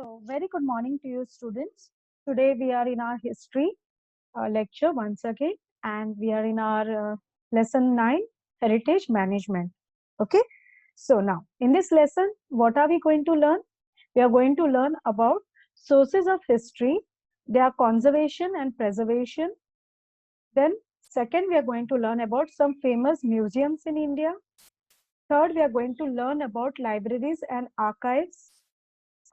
Very good morning to you, students. Today we are in our history lecture once again, and we are in our lesson 9, heritage management. Okay. So now in this lesson, what are we going to learn? We are going to learn about sources of history, their conservation and preservation. Then second, we are going to learn about some famous museums in India. Third, we are going to learn about libraries and archives.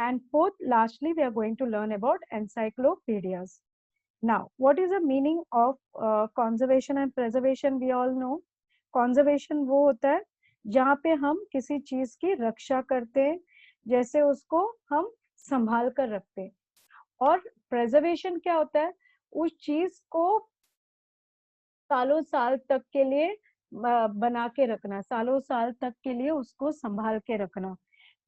And fourth, lastly, we are going to learn about encyclopedias. Now, what is the meaning of conservation and preservation? We all know conservation वो होता है जहाँ पे हम किसी चीज की रक्षा करते हैं, जैसे उसको हम संभाल कर रखते हैं। और प्रेजर्वेशन क्या होता है? उस चीज को सालों साल तक के लिए बना के रखना, सालों साल तक के लिए उसको संभाल के रखना।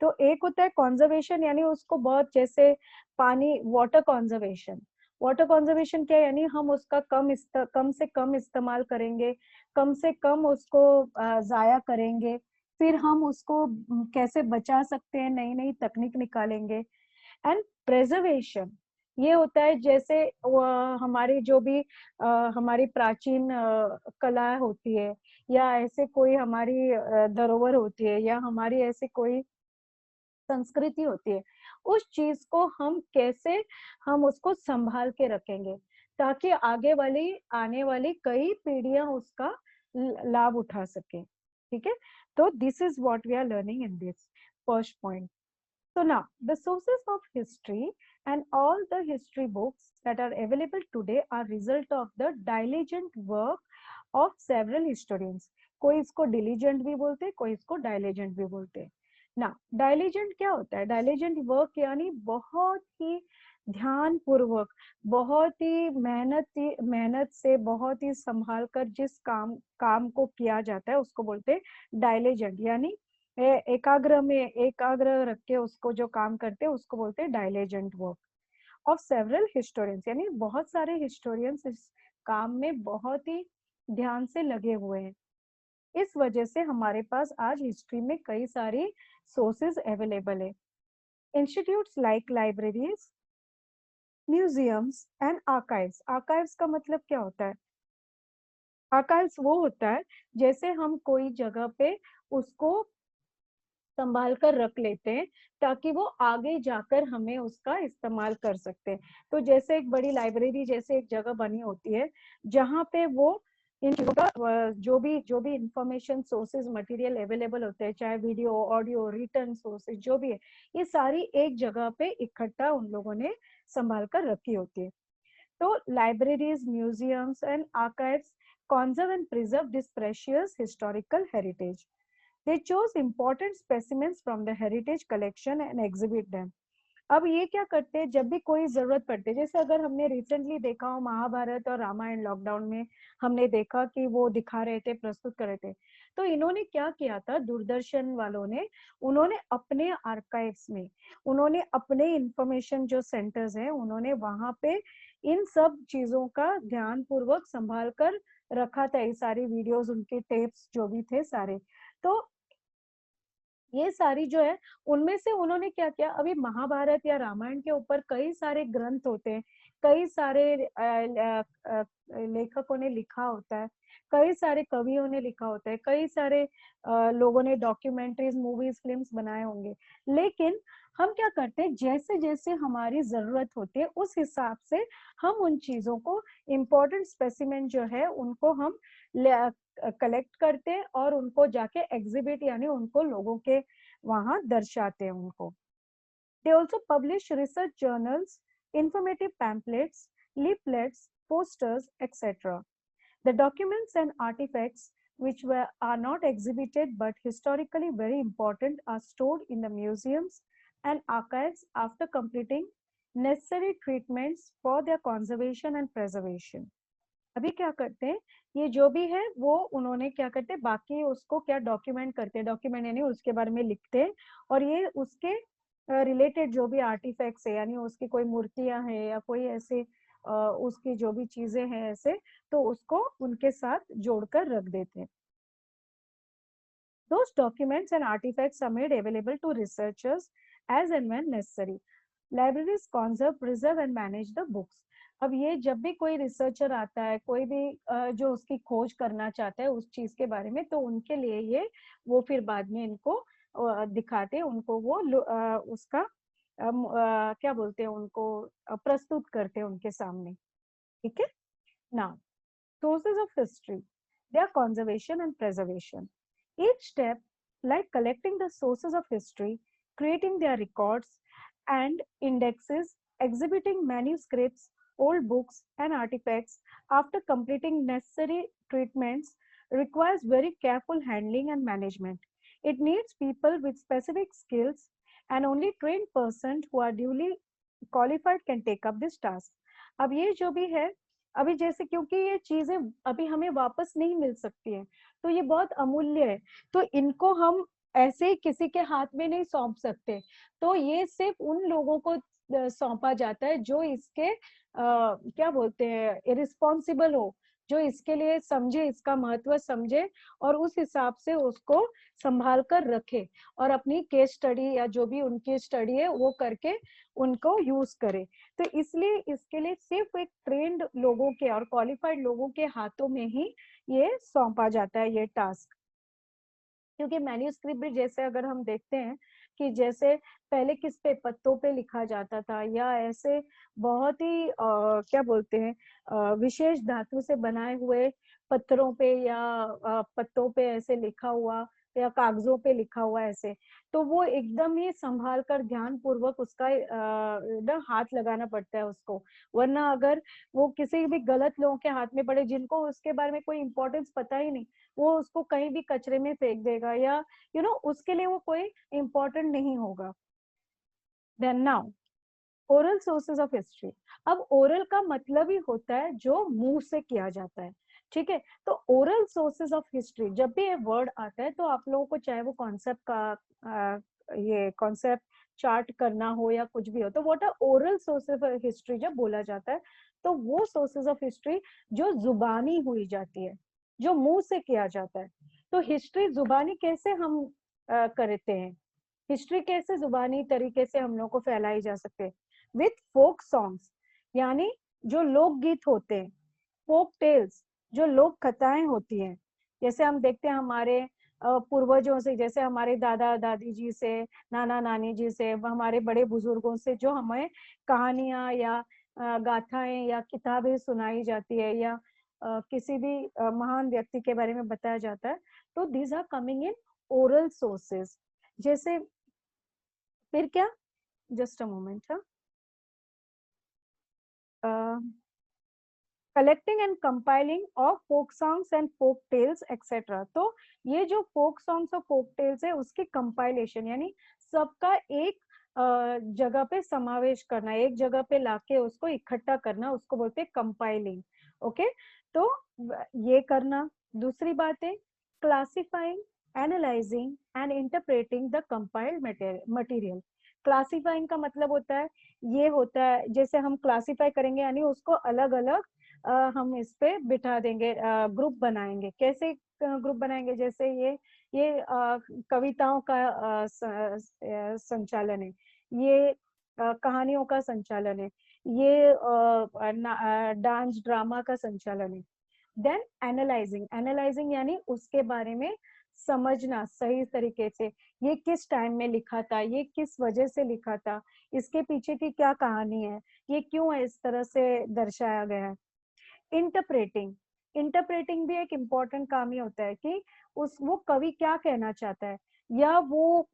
तो एक होता है कॉन्जर्वेशन, यानी उसको बहुत, जैसे पानी, वाटर कॉन्जर्वेशन। वाटर कॉन्जर्वेशन क्या है? यानी हम उसका कम से कम इस्तेमाल करेंगे, कम से कम उसको जाया करेंगे, फिर हम उसको कैसे बचा सकते हैं, नई नई तकनीक निकालेंगे। एंड प्रेजर्वेशन ये होता है जैसे हमारी जो भी हमारी प्राचीन कला होती है, या ऐसे कोई हमारी धरोहर होती है, या हमारी ऐसे कोई संस्कृति होती है, उस चीज को हम कैसे हम उसको संभाल के रखेंगे ताकि आने वाली कई पीढ़ियां उसका लाभ उठा सके। ठीक है, तो this is what we are learning in this first point. So now, the sources of history and all the history books that are available today are result of the diligent work of several historians. कोई इसको diligent भी बोलते हैं, कोई इसको diligent भी बोलते हैं। ना diligent क्या होता है? diligent work यानी बहुत ही ध्यान पूर्वक, बहुत ही मेहनत से, बहुत ही संभाल कर जिस काम को किया जाता है उसको बोलते हैं diligent। यानी एकाग्र रख के उसको जो काम करते हैं उसको बोलते हैं डायलिजेंट वर्क ऑफ सेवरल हिस्टोरियंस। यानी बहुत सारे हिस्टोरियंस इस काम में बहुत ही ध्यान से लगे हुए हैं। इस वजह से हमारे पास आज हिस्ट्री में कई सारी सोर्सेज अवेलेबल है। Institutes like libraries, museums and archives. Archives का मतलब क्या होता है? आर्काइव्स वो होता है जैसे हम कोई जगह पे उसको संभाल कर रख लेते हैं ताकि वो आगे जाकर हमें उसका इस्तेमाल कर सकते हैं। तो जैसे एक बड़ी लाइब्रेरी जैसे एक जगह बनी होती है जहाँ पे वो इन चीजों का जो भी इंफॉर्मेशन सोर्सेज मटेरियल अवेलेबल होते हैं, चाहे वीडियो, ऑडियो, रिटर्न सोर्सेज जो भी है, ये सारी एक जगह पे इकट्ठा उन लोगों ने संभाल कर रखी होती है। तो libraries, museums and archives conserve and preserve this precious historical heritage. They chose important specimens from the heritage collection and exhibit them. अब ये क्या करते हैं, जब भी कोई जरूरत पड़ती है, जैसे अगर हमने रिसेंटली देखा हो महाभारत और रामायण, लॉकडाउन में हमने देखा कि वो दिखा रहे थे, प्रस्तुत कर रहे थे, तो इन्होंने क्या किया था, दूरदर्शन वालों ने, उन्होंने अपने आर्काइव्स में, उन्होंने अपने इंफॉर्मेशन जो सेंटर्स हैं, उन्होंने वहां पे इन सब चीजों का ध्यान पूर्वक संभाल कर रखा था। ये सारी वीडियोस, उनके टेप्स जो भी थे सारे, तो ये सारी जो है उनमें से उन्होंने क्या किया, अभी महाभारत या रामायण के ऊपर कई सारे ग्रंथ होते हैं, कई सारे लेखकों ने लिखा होता है, कई सारे कवियों ने लिखा होता है, कई सारे लोगों ने डॉक्यूमेंट्रीज, मूवीज, फिल्म्स बनाए होंगे। लेकिन हम क्या करते हैं, जैसे जैसे हमारी जरूरत होती है उस हिसाब से हम उन चीजों को, इम्पोर्टेंट स्पेसिमेन जो है उनको हम कलेक्ट करते हैं और उनको जाके एग्जिबिट यानी उनको लोगों के वहां दर्शाते हैं उनको। They also publish research journals, informative pamphlets, leaflets, posters, etc. The documents and artifacts are not exhibited but historically very important are stored in the museums and archives after completing necessary treatments for their conservation and preservation. अभी क्या करते हैं, ये जो भी है वो उन्होंने क्या करते हैं, बाकी उसको क्या डॉक्यूमेंट करते हैं, डॉक्यूमेंट यानी उसके बारे में लिखते हैं, और ये उसके रिलेटेड जो भी आर्टिफैक्ट्स है, यानी उसकी कोई मूर्तियां हैं या कोई ऐसे उसकी जो भी चीजें हैं ऐसे, तो उसको उनके साथ जोड़कर रख देते हैं। Those documents and artifacts are made available to researchers as and when necessary. Libraries conserve, preserve and manage the books. अब ये जब भी कोई रिसर्चर आता है, कोई भी जो उसकी खोज करना चाहता है उस चीज के बारे में, तो उनके लिए ये वो फिर बाद में इनको दिखाते हैं, उनको वो उसका क्या बोलते हैं, उनको प्रस्तुत करते हैं उनके सामने, ठीक है ना। Sources of history, their conservation and preservation. Each step, like collecting the sources of history, creating their records and indexes, exhibiting manuscripts, old books, and artifacts after completing necessary treatments, requires very careful handling and management. It needs people with specific skills, and only trained persons who are duly qualified can take up this task. अब ये जो भी है, अभी जैसे क्योंकि ये चीजें अभी हमें वापस नहीं मिल सकती है, तो ये बहुत अमूल्य है, तो इनको हम ऐसे ही किसी के हाथ में नहीं सौंप सकते, तो ये सिर्फ उन लोगों को सौंपा जाता है जो इसके क्या बोलते हैं, रिस्पॉन्सिबल हो, जो इसके लिए समझे, इसका महत्व समझे और उस हिसाब से उसको संभाल कर रखे और अपनी केस स्टडी या जो भी उनकी स्टडी है वो करके उनको यूज करे। तो इसलिए इसके लिए सिर्फ एक ट्रेंड लोगों के और क्वालिफाइड लोगों के हाथों में ही ये सौंपा जाता है ये टास्क। क्योंकि मैन्यूस्क्रिप्ट भी जैसे अगर हम देखते हैं कि जैसे पहले किस पे, पत्तों पे लिखा जाता था या ऐसे बहुत ही क्या बोलते हैं विशेष धातु से बनाए हुए पत्थरों पे या पत्तों पे ऐसे लिखा हुआ या कागजों पे लिखा हुआ ऐसे, तो वो एकदम ही संभाल कर ध्यान पूर्वक उसका एकदम हाथ लगाना पड़ता है उसको, वरना अगर वो किसी भी गलत लोगों के हाथ में पड़े जिनको उसके बारे में कोई इम्पोर्टेंस पता ही नहीं, वो उसको कहीं भी कचरे में फेंक देगा या उसके लिए वो कोई इम्पोर्टेंट नहीं होगा। Then now oral sources of history. अब ओरल का मतलब ही होता है जो मुंह से किया जाता है, ठीक है। तो ओरल सोर्सेज ऑफ हिस्ट्री, जब भी ये वर्ड आता है तो आप लोगों को चाहे वो कॉन्सेप्ट का ये कॉन्सेप्ट चार्ट करना हो या कुछ भी हो, तो what are oral sources of history जब बोला जाता है तो वो सोर्सेज ऑफ हिस्ट्री जो जुबानी हुई जाती है, जो मुंह से किया जाता है। तो हिस्ट्री जुबानी कैसे हम करते हैं, हिस्ट्री कैसे जुबानी तरीके से हम लोग को फैलाई जा सकते हैं, विथ फोक सॉन्ग्स, यानी जो लोकगीत होते हैं, फोक टेल्स जो लोक कथाएं होती हैं, जैसे हम देखते हैं हमारे पूर्वजों से, जैसे हमारे दादा दादी जी से, नाना नानी जी से, हमारे बड़े बुजुर्गों से जो हमें कहानियां या गाथाएं या किताबें सुनाई जाती है या किसी भी महान व्यक्ति के बारे में बताया जाता है, तो these are coming in oral sources. जैसे फिर क्या, just a moment, collecting and compiling of folk songs and folk tales etcetera. तो ये जो फोक सॉन्ग्स और फोक टेल्स है उसकी कंपाइलेशन, यानी सबका एक जगह पे समावेश करना, एक जगह पे लाके उसको इकट्ठा करना, उसको बोलते हैं कंपाइलिंग। ओके, तो ये करना। दूसरी बात है classifying, analysing and interpreting the compiled material. Classifying का मतलब होता है, ये होता है जैसे हम क्लासिफाई करेंगे यानी उसको अलग अलग हम इस पे बिठा देंगे, ग्रुप बनाएंगे। कैसे ग्रुप बनाएंगे, जैसे ये कविताओं का संचालन है, ये कहानियों का संचालन है, ये डांस ड्रामा का संचालन है। देन एनालाइजिंग, एनालाइजिंग यानी उसके बारे में समझना सही तरीके से, ये किस टाइम में लिखा था, ये किस वजह से लिखा था, इसके पीछे की क्या कहानी है, ये क्यों इस तरह से दर्शाया गया है। इंटरप्रेटिंग, इंटरप्रेटिंग भी एक इम्पोर्टेंट काम ही होता है कि वो कवि क्या कहना चाहता है या वो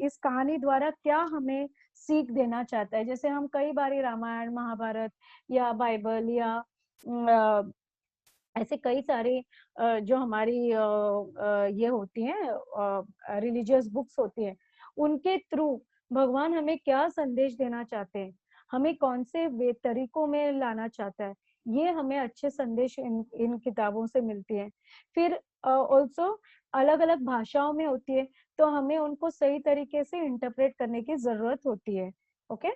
इस कहानी द्वारा क्या हमें सीख देना चाहता है। जैसे हम कई बार रामायण महाभारत या बाइबल या ऐसे कई सारे जो हमारी ये होती हैं रिलीजियस बुक्स होती हैं, उनके थ्रू भगवान हमें क्या संदेश देना चाहते हैं, हमें कौन से वे तरीकों में लाना चाहता है, ये हमें अच्छे संदेश इन किताबों से मिलती हैं। फिर ऑल्सो अलग अलग भाषाओं में होती है, तो हमें उनको सही तरीके से इंटरप्रेट करने की जरूरत होती है। Okay,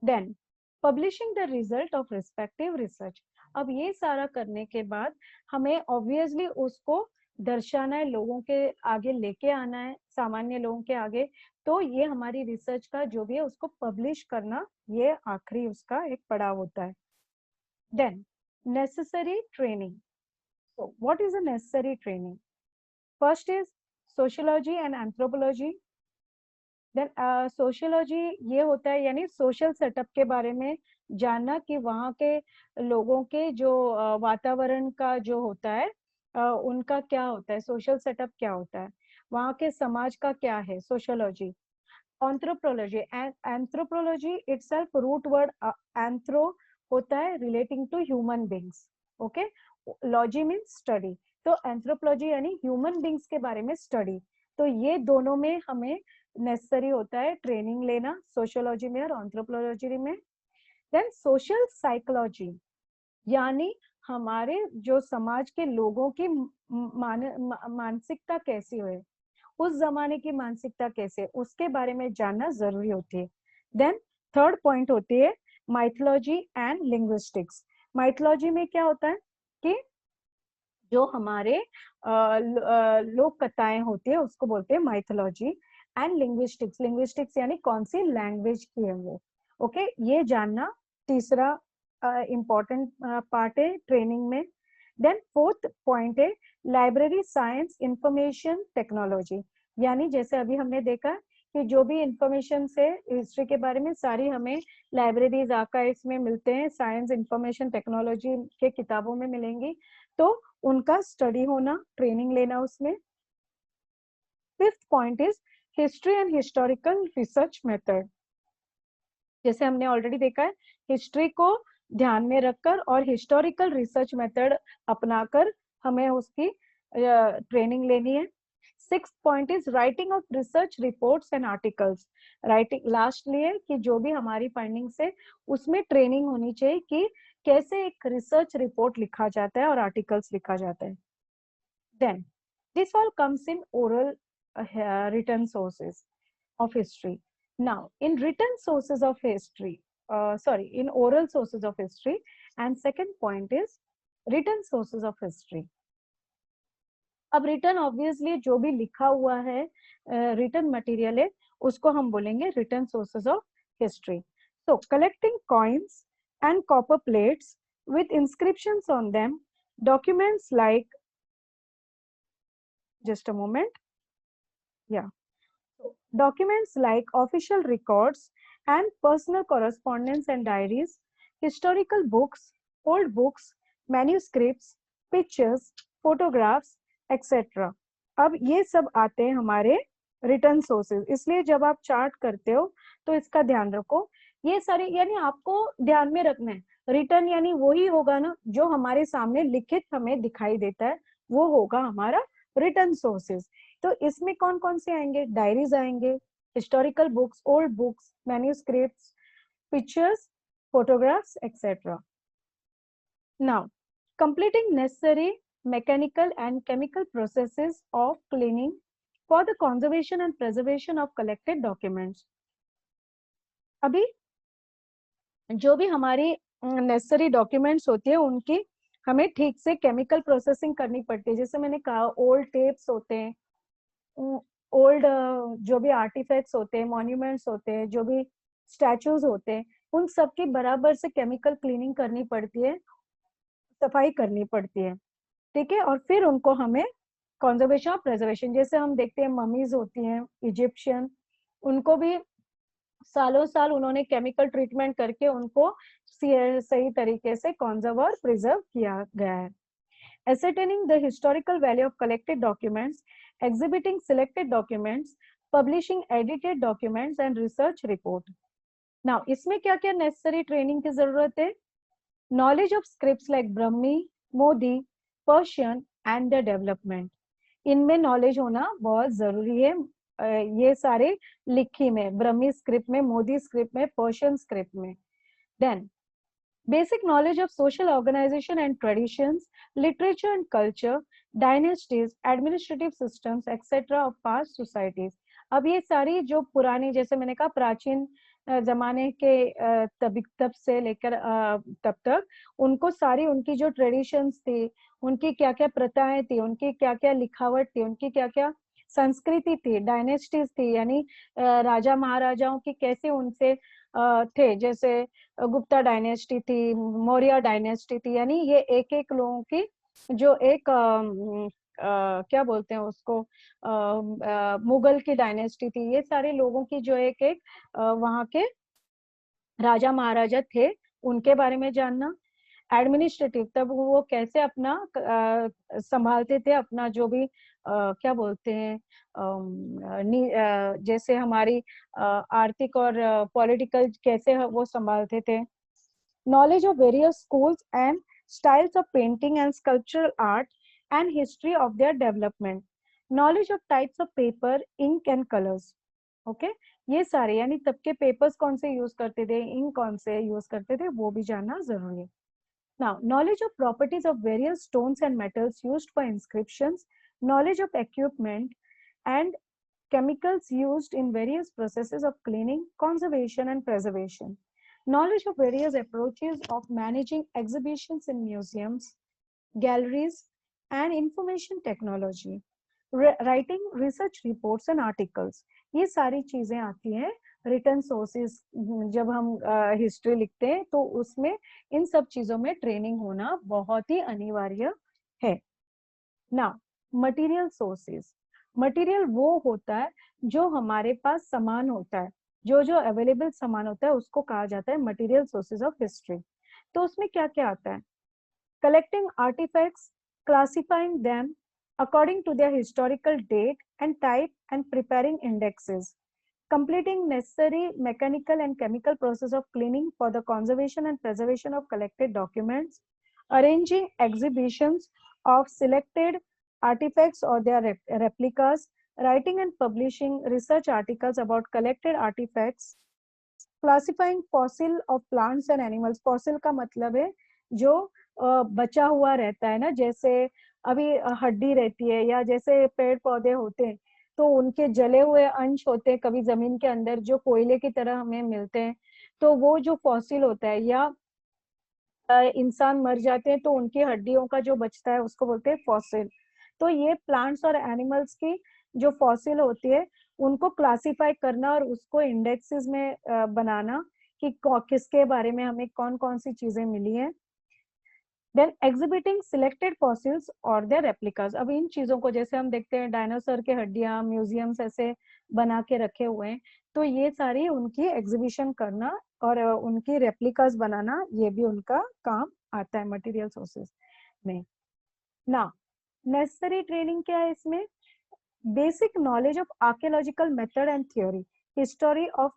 then publishing the result of respective research. अब ये सारा करने के बाद हमें ऑब्वियसली उसको दर्शाना है, लोगों के आगे लेके आना है, सामान्य लोगों के आगे, तो ये हमारी रिसर्च का जो भी है उसको पब्लिश करना, ये आखिरी उसका एक पड़ाव होता है। Then necessary training. So what is a necessary training? First is sociology and anthropology. Then sociology ये होता है यानी सोशल सेटअप के बारे में जानना कि वहाँ के लोगों के जो वातावरण का जो होता है उनका क्या होता है, सोशल सेटअप क्या होता है, वहाँ के समाज का क्या है, sociology. Anthropology, anthropology itself root word anthro होता है relating to human beings. Okay, logy means study, तो एंथ्रोपोलॉजी यानी ह्यूमन बींग्स के बारे में स्टडी. तो ये दोनों में हमें नेसेसरी होता है ट्रेनिंग लेना, सोशियोलॉजी में और एंथ्रोपोलॉजी में. देन सोशल साइकोलॉजी यानी हमारे जो समाज के लोगों की मानसिकता कैसी है, उस जमाने की मानसिकता कैसे, उसके बारे में जानना जरूरी होती है. देन थर्ड पॉइंट होती है माइथोलॉजी एंड लिंग्विस्टिक्स. माइथोलॉजी में क्या होता है कि जो हमारे लोक कथाएं होती है उसको बोलते हैं माइथोलॉजी. एंड लिंग्विस्टिक्स, लिंग्विस्टिक्स यानी कौन सी लैंग्वेज की है वो. ओके, ये जानना तीसरा इम्पोर्टेंट पार्ट है ट्रेनिंग में. देन फोर्थ पॉइंट है लाइब्रेरी साइंस इंफॉर्मेशन टेक्नोलॉजी, यानी जैसे अभी हमने देखा कि जो भी इंफॉर्मेशन से हिस्ट्री के बारे में सारी हमें लाइब्रेरीज आर्काइव्स में मिलते हैं, साइंस इंफॉर्मेशन टेक्नोलॉजी के किताबों में मिलेंगी, तो उनका स्टडी होना, ट्रेनिंग लेना उसमें. Fifth point is history and historical research method. जैसे हमने ऑलरेडी देखा है, हिस्ट्री को ध्यान में रखकर और हिस्टोरिकल रिसर्च मेथड अपनाकर हमें उसकी ट्रेनिंग लेनी है. Six point is writing of research reports and articles. Writing lastly है कि जो भी हमारी फाइंडिंग्स है उसमें ट्रेनिंग होनी चाहिए कि कैसे एक रिसर्च रिपोर्ट लिखा जाता है और आर्टिकल्स लिखा जाता है. Then this all comes in oral written sources of history. Now, in written sources of history, in oral sources of history, and second point is written sources of history. अब return obviously जो भी लिखा हुआ है return material है उसको हम बोलेंगे return sources of history. So collecting coins and copper plates with inscriptions on them, documents like, just a moment, yeah, documents like official records and personal correspondence and diaries, historical books, old books, manuscripts, pictures, photographs, etc. अब ये सब आते हैं हमारे return sources. इसलिए जब आप chart करते हो तो इसका ध्यान रखो, ये सारे यानी आपको ध्यान में रखना है. रिटर्न यानी वही होगा ना जो हमारे सामने लिखित हमें दिखाई देता है, वो होगा हमारा रिटर्न सोर्सेज. तो इसमें कौन कौन से आएंगे, डायरीज आएंगे, historical books, old books, manuscripts, pictures, photographs, etcetera. Now completing necessary mechanical and chemical processes of cleaning for the conservation and preservation of collected documents. अभी जो भी हमारी नेसेसरी डॉक्यूमेंट्स होती है उनकी हमें ठीक से केमिकल प्रोसेसिंग करनी पड़ती है. जैसे मैंने कहा ओल्ड टेप्स होते हैं, ओल्ड जो भी आर्टिफैक्ट्स होते हैं, मॉन्यूमेंट्स होते हैं, जो भी स्टैचूज होते हैं, उन सब की बराबर से केमिकल क्लीनिंग करनी पड़ती है, सफाई करनी पड़ती है. ठीक है, और फिर उनको हमें कंजर्वेशन और प्रिजर्वेशन, जैसे हम देखते हैं ममीज होती हैं इजिप्शियन, उनको भी सालों साल उन्होंने केमिकल ट्रीटमेंट करके उनको सही तरीके से कंजर्व और प्रिजर्व किया गया है. Ascertaining the historical value of collected documents, exhibiting selected documents, publishing edited documents and research report. Now, इसमें क्या क्या necessary training की जरूरत है? Knowledge of scripts like Brahmi, Modi, Persian and their development. इनमें knowledge होना बहुत जरूरी है. ये सारे लिखी में, ब्रह्मी स्क्रिप्ट में, मोदी स्क्रिप्ट में, पर्शियन स्क्रिप्ट में. Then basic knowledge of social organization and traditions, literature and culture, dynasties, administrative systems, etc. of past societies. अब ये सारी जो पुरानी, जैसे मैंने कहा प्राचीन जमाने के तब से लेकर तब तक उनको सारी उनकी जो ट्रेडिशंस थी, उनकी क्या क्या प्रथाएं थी, उनकी क्या क्या लिखावट थी, उनकी क्या क्या संस्कृति थी, डायनेस्टीज थी, यानी राजा महाराजाओं की कैसे उनसे थे, जैसे गुप्ता डायनेस्टी थी, मौर्य डायनेस्टी थी, यानी ये एक एक लोगों की जो एक क्या बोलते हैं उसको, मुगल की डायनेस्टी थी, ये सारे लोगों की जो एक एक वहाँ के राजा महाराजा थे, उनके बारे में जानना। एडमिनिस्ट्रेटिव, तब वो कैसे अपना संभालते थे अपना जो भी क्या बोलते हैं, जैसे हमारी आर्थिक और पॉलिटिकल कैसे वो संभालते थे। Knowledge of various schools and styles of painting and sculptural art and history of their development. Knowledge of types of paper, ink and colors. Okay? ये सारे, यानी तब के पेपर्स कौन से यूज करते थे, इंक कौन से यूज करते थे, वो भी जानना जरूरी है। Now, knowledge of properties of various stones and metals used for inscriptions, knowledge of equipment and chemicals used in various processes of cleaning, conservation and preservation. Knowledge of various approaches of managing exhibitions in museums, galleries, and information technology. Writing research reports and articles. ये सारी चीजें आती हैं return sources. जब हम history लिखते हैं तो उसमें इन सब चीजों में ट्रेनिंग होना बहुत ही अनिवार्य है। Now, material sources. मटेरियल वो होता है जो हमारे पास सामान होता है, जो जो अवेलेबल सामान होता है उसको कहा जाता है मटेरियल सोर्सेज ऑफ हिस्ट्री। तो उसमें क्या क्या आता है? Collecting artefacts, classifying them according to their historical date and type and preparing indexes, completing necessary mechanical and chemical process of cleaning for the conservation and preservation of collected documents, arranging exhibitions of selected artifacts or their replicas, writing and publishing research articles about collected artifacts, classifying fossil of plants and animals. Fossil का मतलब है जो बचा हुआ रहता है ना, जैसे अभी हड्डी रहती है, या जैसे पेड़ पौधे होते हैं तो उनके जले हुए अंश होते हैं कभी जमीन के अंदर जो कोयले की तरह हमें मिलते हैं, तो वो जो फॉसिल होता है, या इंसान मर जाते हैं तो उनकी हड्डियों का जो बचता है उसको बोलते हैं फॉसिल। तो ये प्लांट्स और एनिमल्स की जो फॉसिल होती है उनको क्लासिफाई करना और उसको इंडेक्सेस में बनाना कि किसके बारे में हमें कौन कौन सी चीजें मिली हैं। देन एग्जिबिटिंग सिलेक्टेड फॉसिल्स और देयर रेप्लिकास। अब इन चीजों को जैसे हम देखते हैं डायनासोर के हड्डियां म्यूजियम्स ऐसे बना के रखे हुए हैं, तो ये सारी उनकी एग्जीबिशन करना और उनकी रेप्लिकास बनाना, ये भी उनका काम आता है मटेरियल सोर्सेज में। ना नेसेसरी ट्रेनिंग क्या है इसमें? Basic knowledge of archaeological method and theory, history of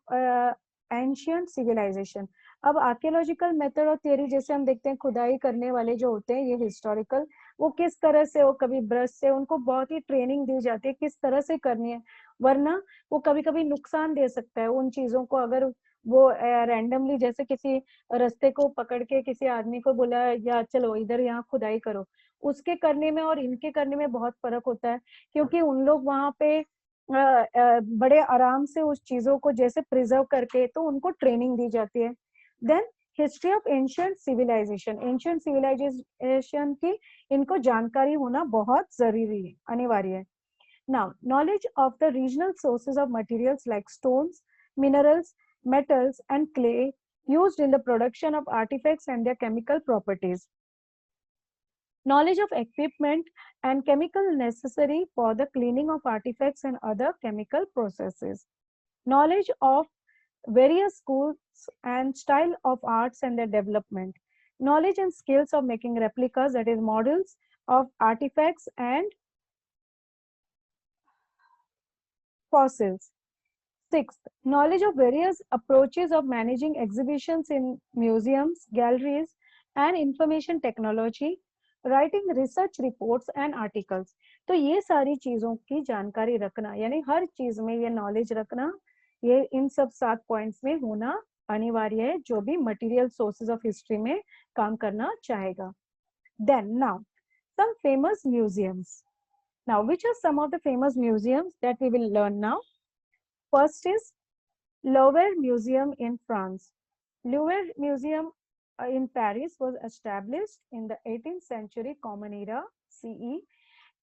ancient civilisation. अब आर्कियोलॉजिकल मेथड और थ्योरी, जैसे हम देखते हैं खुदाई करने वाले जो होते हैं ये हिस्टोरिकल, वो किस तरह से, वो कभी ब्रश से, उनको बहुत ही ट्रेनिंग दी जाती है किस तरह से करनी है, वरना वो कभी कभी नुकसान दे सकता है उन चीजों को। अगर वो रैंडमली जैसे किसी रास्ते को पकड़ के किसी आदमी को बोला या चलो इधर यहाँ खुदाई करो, उसके करने में और इनके करने में बहुत फर्क होता है, क्योंकि उन लोग वहां पे बड़े आराम से उस चीजों को जैसे प्रिजर्व करके, तो उनको ट्रेनिंग दी जाती है। Then history of ancient civilisation, ancient civilisation की इनको जानकारी होना बहुत जरूरी है, अनिवार्य है। Now knowledge of the regional sources of materials like stones, minerals, metals and clay used in the production of artifacts and their chemical properties. Knowledge of equipment and chemical necessary for the cleaning of artifacts and other chemical processes. Knowledge of various schools and style of arts and their development. Knowledge and skills of making replicas, that is models of artifacts and fossils. Sixth, knowledge of various approaches of managing exhibitions in museums, galleries, and information technology, writing research reports and articles. तो ये सारी चीजों की जानकारी रखना, यानी हर चीज में ये नॉलेज रखना, ये इन सब 7 पॉइंट्स में होना अनिवार्य है जो भी मटेरियल सोर्सेज ऑफ हिस्ट्री में काम करना चाहेगा। Then now, some famous museums. Now, which are some of the famous museums that we will learn now? First is Louvre Museum in France. Louvre Museum in Paris was established in the 18th century Common Era CE.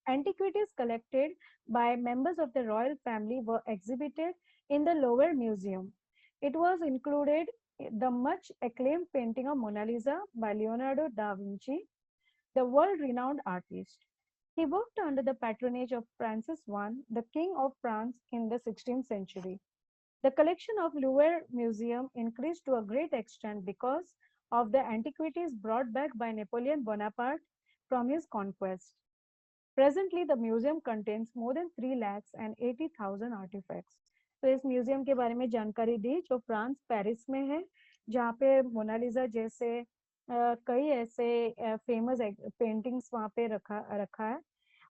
Antiquities collected by members of the royal family were exhibited in the Louvre Museum. It was included the much acclaimed painting of Mona Lisa by Leonardo da Vinci, the world-renowned artist. He worked under the patronage of Francis I, the King of France in the 16th century. The collection of Louvre Museum increased to a great extent because of the antiquities brought back by Napoleon Bonaparte from his conquest. Presently, the museum contains more than 3,80,000 artifacts. तो इस museum के बारे में जानकारी दी जो France Paris में है, जहाँ पे मोनालिसा जैसे कई ऐसे फेमस पेंटिंग्स वहाँ पे रखा है।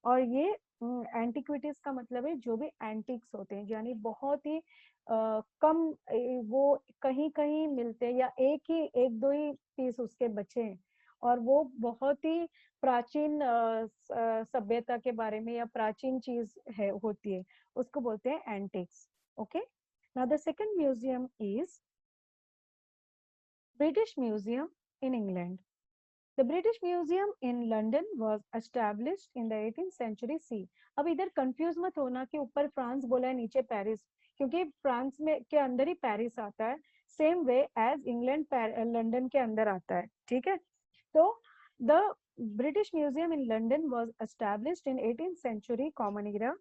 और ये एंटिक्विटीज का मतलब है जो भी एंटिक्स होते हैं, यानी बहुत ही कम वो कहीं कहीं मिलते हैं या एक दो ही पीस उसके बचे हैं, और वो बहुत ही प्राचीन सभ्यता के बारे में या प्राचीन चीज है होती है, उसको बोलते हैं antics. Okay, now the second museum is British museum in England. The British Museum in London was established in the 18th century C. अब इधर कंफ्यूज मत होना कि ऊपर फ्रांस बोला है नीचे पेरिस, क्योंकि फ्रांस में के अंदर ही पेरिस आता है, same way as England London के अंदर आता है, ठीक है। तो the British Museum in London was established in 18th century Common Era.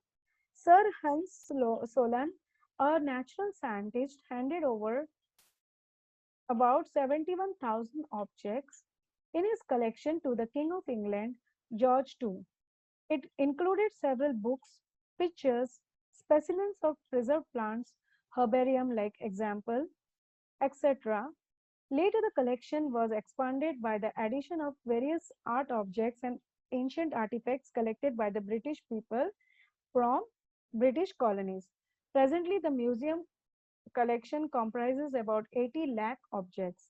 Sir Hans Solan, a natural scientist, handed over about 71,000 objects in his collection to the King of England, George II. It included several books, pictures, specimens of preserved plants, herbarium-like example, etc. Later, the collection was expanded by the addition of various art objects and ancient artifacts collected by the British people from British colonies. Presently, the museum collection comprises about 80 lakh objects.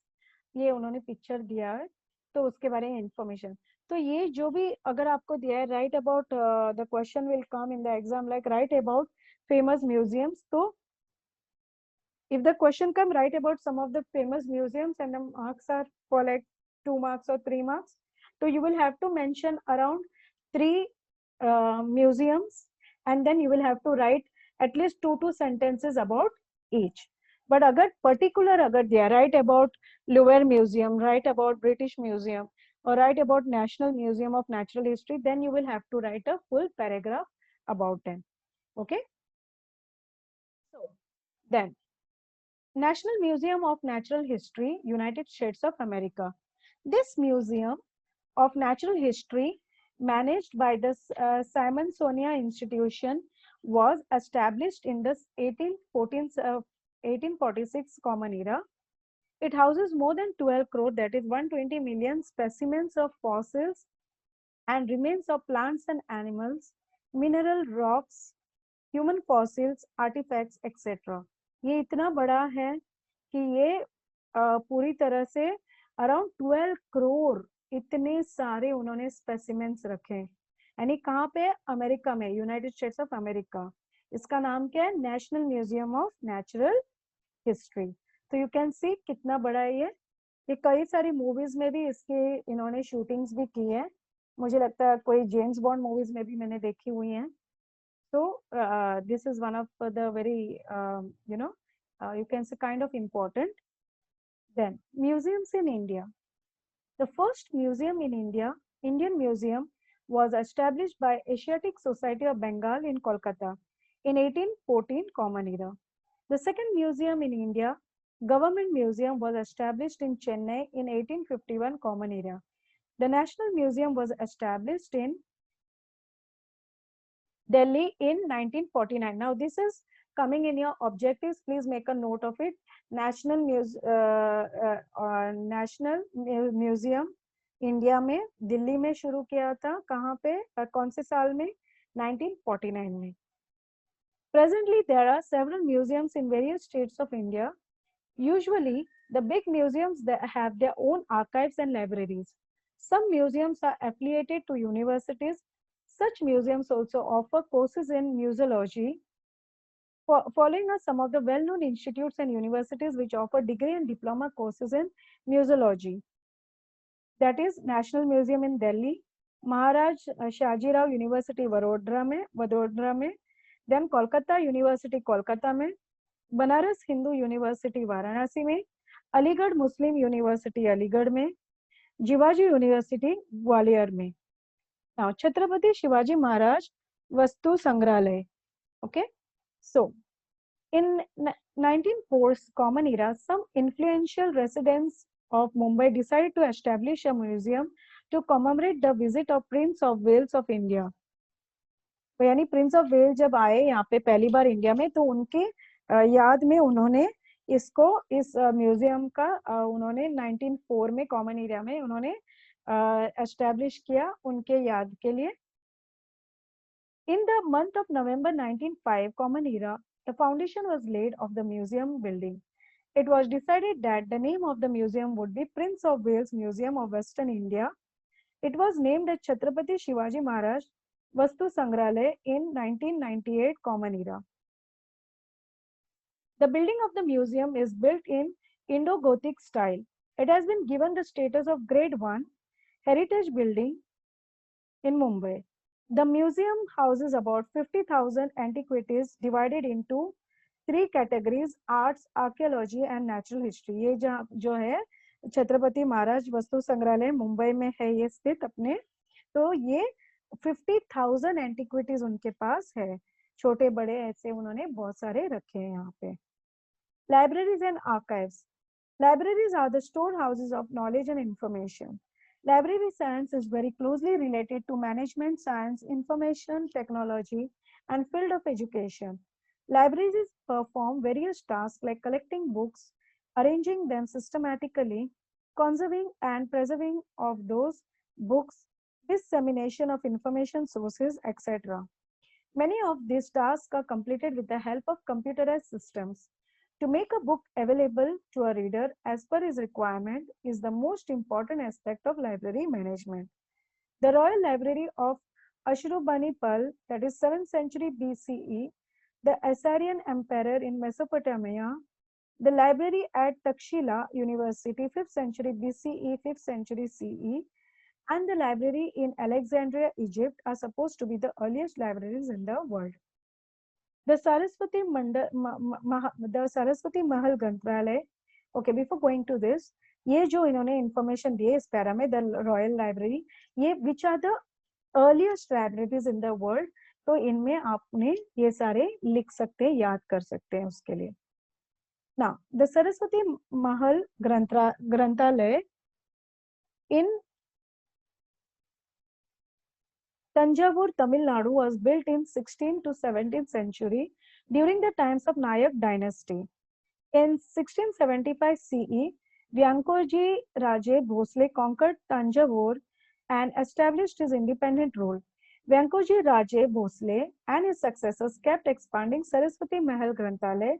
ये उन्होंने picture दिया है, तो उसके बारे में information. तो ये जो भी अगर आपको दिया है, right about the question will come in the exam like right about famous museums. तो if the question come, write about some of the famous museums and the marks are for like 2 marks or 3 marks, so you will have to mention around 3 museums, and then you will have to write at least 2 sentences about each. But agar particular agar diya, write about Louvre Museum, write about British Museum, or write about National Museum of Natural History, then you will have to write a full paragraph about them. Okay, so then National Museum of Natural History, United States of America. This museum of natural history, managed by the Simon-Sonia Institution, was established in the 1846 Common Era. It houses more than 12 crore, that is 120 million specimens of fossils and remains of plants and animals, mineral rocks, human fossils, artifacts, etc. ये इतना बड़ा है कि ये पूरी तरह से around 12 crore इतने सारे उन्होंने स्पेसिमेंट्स रखे, यानी कहाँ पे, अमेरिका में, यूनाइटेड स्टेट्स ऑफ अमेरिका। इसका नाम क्या है, national museum of natural history. तो यू कैन सी कितना बड़ा है ये कई सारी मूवीज में भी इसके इन्होंने शूटिंग्स भी की है, मुझे लगता है कोई जेम्स बॉन्ड मूवीज में भी मैंने देखी हुई हैं। So this is one of the very you can say kind of important. Then museums in India. The first museum in India, Indian Museum, was established by Asiatic Society of Bengal in Kolkata in 1814 Common Era. The second museum in India, Government Museum, was established in Chennai in 1851 Common Era. The National Museum was established in Delhi in 1949. Now this is coming in your objectives. Please make a note of it. National Museum India में दिल्ली में शुरू किया था, कहाँ पे, कौन से साल में, 1949 में. Presently, there are several museums in various states of India. Usually, the big museums that have their own archives and libraries. Some museums are affiliated to universities. Such museums also offer courses in museology, Following are some of the well-known institutes and universities which offer degree and diploma courses in museology. That is National Museum in Delhi, Maharaj Shaji Rao University Vadodara में, then Kolkata University Kolkata में, Banaras Hindu university Varanasi में, अलीगढ़ मुस्लिम university Aligarh में, Jiwaji university Gwalior में. Now Chhatrapati Shivaji Maharaj Vastu Sangrahalaya. Okay, so in 1904's Common Era, some influential residents of Mumbai decided to establish a museum to commemorate the visit of Prince of Wales of India. तो यानी Prince of Wales जब आए यहाँ पे पहली बार India में, तो उनके याद में उन्होंने इसको इस म्यूजियम का उन्होंने 1904 में कॉमन एरिया में उन्होंने एस्टैब्लिश किया उनके याद के लिए. In the month of November 1905, Common Era, the foundation was laid of the museum building. It was decided that the name of the museum would be Prince of Wales Museum of Western India. It was named as Chhatrapati Shivaji Maharaj Vastu Sangrahalaya in 1998 Common Era. The building of the museum is built in Indo-Gothic style. It has been given the status of Grade 1 Heritage Building in Mumbai. The museum houses about 50,000 antiquities divided into 3 categories: arts, archaeology and natural history. ये जो है छत्रपति महाराज वस्तु संग्रहालय मुंबई में है ये स्थित अपने, तो ये 50,000 एंटिक्विटीज उनके पास है, छोटे बड़े ऐसे उन्होंने बहुत सारे रखे हैं यहाँ पे. Libraries and archives. Libraries are the storehouses of knowledge and information. Library science is very closely related to management science, information technology, and field of education. Libraries perform various tasks like collecting books, arranging them systematically, conserving and preserving of those books, dissemination of information sources, etc. Many of these tasks are completed with the help of computerized systems. To make a book available to a reader as per his requirement is the most important aspect of library management. The Royal Library of Ashurbanipal, that is 7th century BCE, the Assyrian Emperor in Mesopotamia, the library at Takshila University, 5th century BCE, 5th century CE, and the library in Alexandria, Egypt are supposed to be the earliest libraries in the world. The Saraswati Mahal Granthalaya. Okay, before going to this, ये जो इन्होंने information दिए इस para में, the Royal Library, ये which are the earliest libraries in the world, तो इनमें आपने ये सारे लिख सकते हैं, याद कर सकते हैं उसके लिए. Now, the Saraswati Mahal Granthalaya in Tanjavur, Tamil Nadu was built in 16th to 17th century during the times of Nayak dynasty. In 1675 CE, Vyankoji Raje Bhosle conquered Tanjavur and established his independent rule. Vyankoji Raje Bhosle and his successors kept expanding Saraswati Mahal Granthalaya.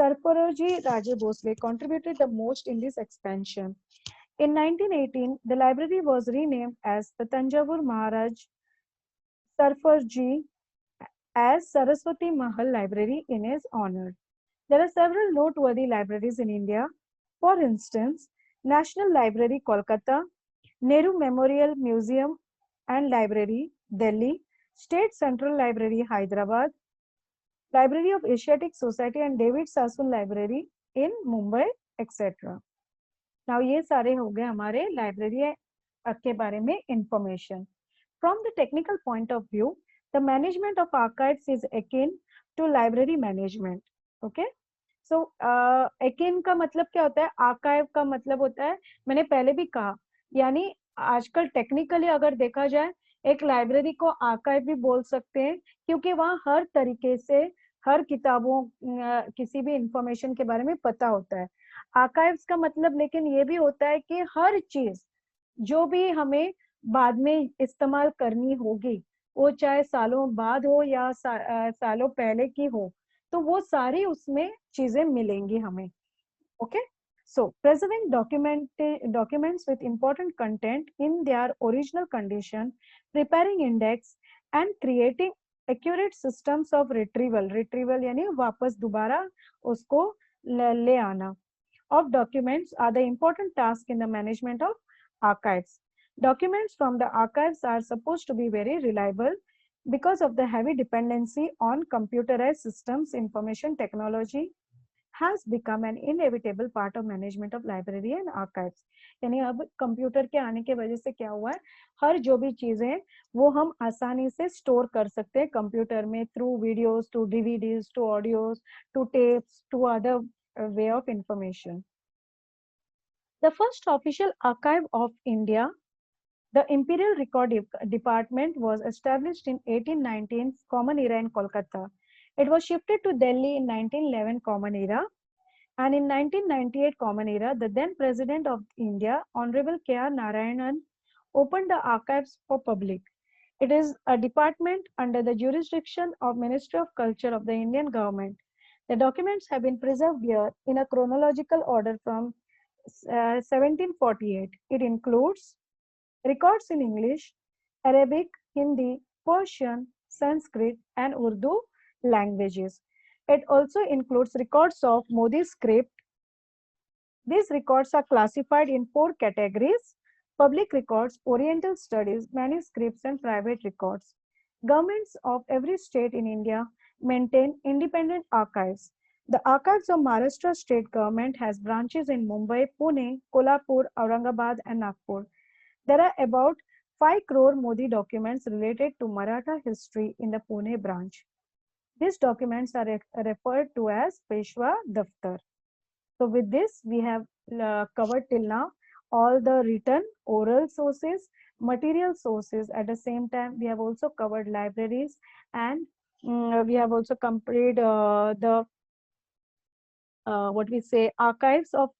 Sarfaroji Raje Bhosle contributed the most in this expansion. In 1918, the library was renamed as the Tanjavur Maharaj Sarfarji as Saraswati Mahal Library in his honor. There are several noteworthy libraries in India. For instance, National Library Kolkata, Nehru Memorial Museum and Library, Delhi, State Central Library, Hyderabad, Library of Asiatic Society and David Sassoon Library in Mumbai, etc. Now, ये सारे हो गए हमारे library के बारे में information. From the technical point of view, the management of archives is akin to library management. Okay? So, akin का मतलब क्या होता है? Archive का मतलब होता है, मैंने पहले भी कहा, यानी आजकल technically अगर देखा जाए, एक library को archive भी बोल सकते हैं, क्योंकि वहाँ हर तरीके से हर किताबों किसी भी information के बारे में पता होता है. Archives का मतलब लेकिन ये भी होता है कि हर चीज जो भी हमें बाद में इस्तेमाल करनी होगी, वो चाहे सालों बाद हो या सालों पहले की हो, तो वो सारी उसमें चीजें मिलेंगी हमें. Okay, so preserving documents with important content in their original condition, preparing index and creating accurate systems of retrieval यानी वापस दोबारा उसको ले आना of documents are the important task in the management of archives. Documents from the archives are supposed to be very reliable because of the heavy dependency on computerized systems. Information technology has become an inevitable part of management of library and archives. यानी अब computer के आने के वजह से क्या हुआ है, हर जो भी चीजें वो हम आसानी से स्टोर कर सकते हैं कंप्यूटर में through videos to DVDs to audios to tapes to other way of information. The first official archive of India, the Imperial Record Department, was established in 1819 Common Era in Kolkata. It was shifted to Delhi in 1911 Common Era, and in 1998 Common Era, the then President of India, Honorable K.R. Narayanan, opened the archives for public. It is a department under the jurisdiction of Ministry of Culture of the Indian government. The documents have been preserved here in a chronological order from 1748. It includes records in English, Arabic, Hindi, Persian, Sanskrit, and Urdu languages. It also includes records of Modi script. These records are classified in 4 categories: public records, oriental studies, manuscripts, and private records. Governments of every state in India maintain independent archives. The archives of Maharashtra state government has branches in Mumbai, Pune, Kolhapur, Aurangabad, and Nagpur. There are about 5 crore Modi documents related to Maratha history in the Pune branch. These documents are referred to as Peshwa Daftar. So with this, we have covered till now all the written, oral sources, material sources. At the same time, we have also covered libraries, and we have also compared the what we say archives of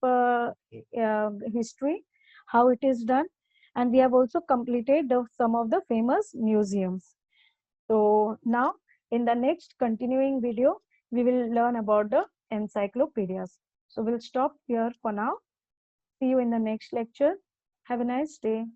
history, how it is done, and we have also completed some of the famous museums. So now in the next continuing video, we will learn about the encyclopedias. So we'll stop here for now. See you in the next lecture. Have a nice day.